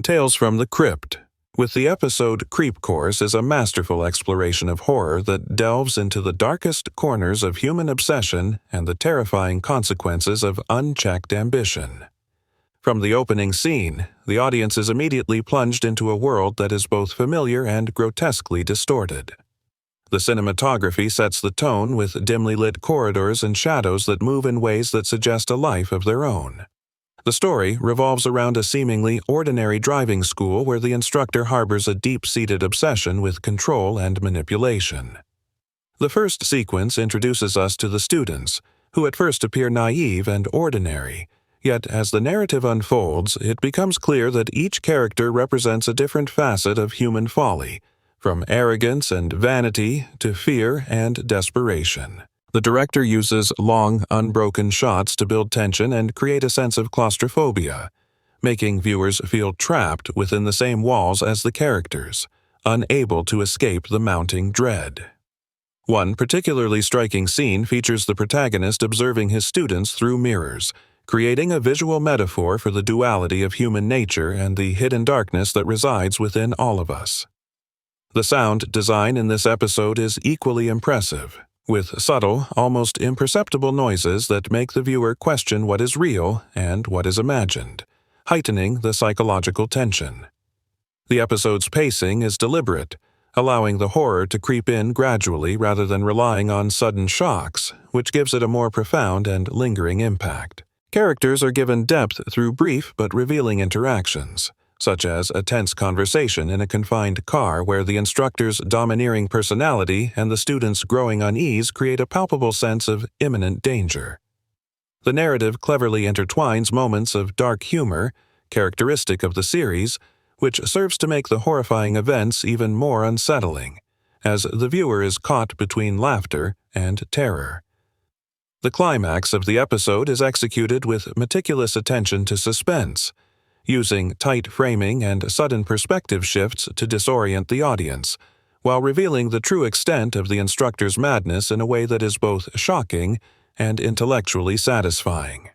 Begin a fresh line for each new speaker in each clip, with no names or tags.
Tales from the Crypt, with the episode Creep Course is a masterful exploration of horror that delves into the darkest corners of human obsession and the terrifying consequences of unchecked ambition. From the opening scene, the audience is immediately plunged into a world that is both familiar and grotesquely distorted. The cinematography sets the tone with dimly lit corridors and shadows that move in ways that suggest a life of their own. The story revolves around a seemingly ordinary driving school where the instructor harbors a deep-seated obsession with control and manipulation. The first sequence introduces us to the students, who at first appear naive and ordinary, yet as the narrative unfolds, it becomes clear that each character represents a different facet of human folly, from arrogance and vanity to fear and desperation. The director uses long, unbroken shots to build tension and create a sense of claustrophobia, making viewers feel trapped within the same walls as the characters, unable to escape the mounting dread. One particularly striking scene features the protagonist observing his students through mirrors, creating a visual metaphor for the duality of human nature and the hidden darkness that resides within all of us. The sound design in this episode is equally impressive, with subtle, almost imperceptible noises that make the viewer question what is real and what is imagined, heightening the psychological tension. The episode's pacing is deliberate, allowing the horror to creep in gradually rather than relying on sudden shocks, which gives it a more profound and lingering impact. Characters are given depth through brief but revealing interactions, such as a tense conversation in a confined car where the instructor's domineering personality and the student's growing unease create a palpable sense of imminent danger. The narrative cleverly intertwines moments of dark humor, characteristic of the series, which serves to make the horrifying events even more unsettling, as the viewer is caught between laughter and terror. The climax of the episode is executed with meticulous attention to suspense, using tight framing and sudden perspective shifts to disorient the audience, while revealing the true extent of the instructor's madness in a way that is both shocking and intellectually satisfying.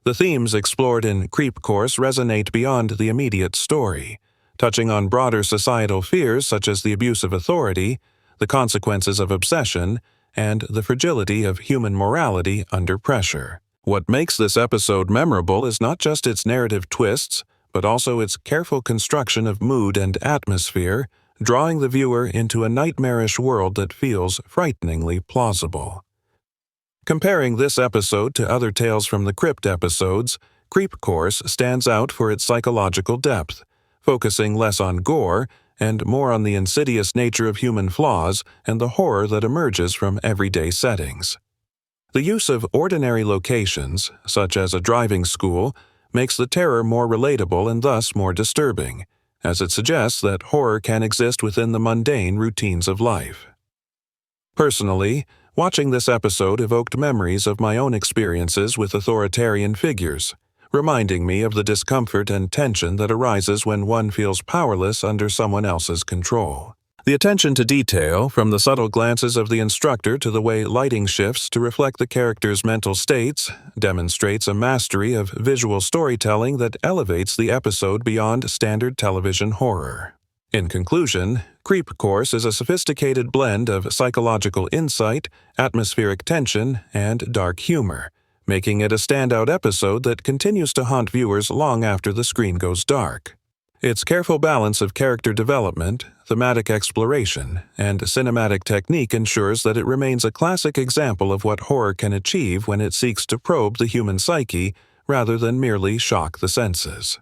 The themes explored in Creep Course resonate beyond the immediate story, touching on broader societal fears such as the abuse of authority, the consequences of obsession, and the fragility of human morality under pressure. What makes this episode memorable is not just its narrative twists, but also its careful construction of mood and atmosphere, drawing the viewer into a nightmarish world that feels frighteningly plausible. Comparing this episode to other Tales from the Crypt episodes, Creep Course stands out for its psychological depth, focusing less on gore and more on the insidious nature of human flaws and the horror that emerges from everyday settings. The use of ordinary locations, such as a driving school, makes the terror more relatable and thus more disturbing, as it suggests that horror can exist within the mundane routines of life. Personally, watching this episode evoked memories of my own experiences with authoritarian figures, reminding me of the discomfort and tension that arises when one feels powerless under someone else's control. The attention to detail, from the subtle glances of the instructor to the way lighting shifts to reflect the characters' mental states, demonstrates a mastery of visual storytelling that elevates the episode beyond standard television horror. In conclusion, Creep Course is a sophisticated blend of psychological insight, atmospheric tension, and dark humor, making it a standout episode that continues to haunt viewers long after the screen goes dark. Its careful balance of character development, thematic exploration, and cinematic technique ensures that it remains a classic example of what horror can achieve when it seeks to probe the human psyche rather than merely shock the senses.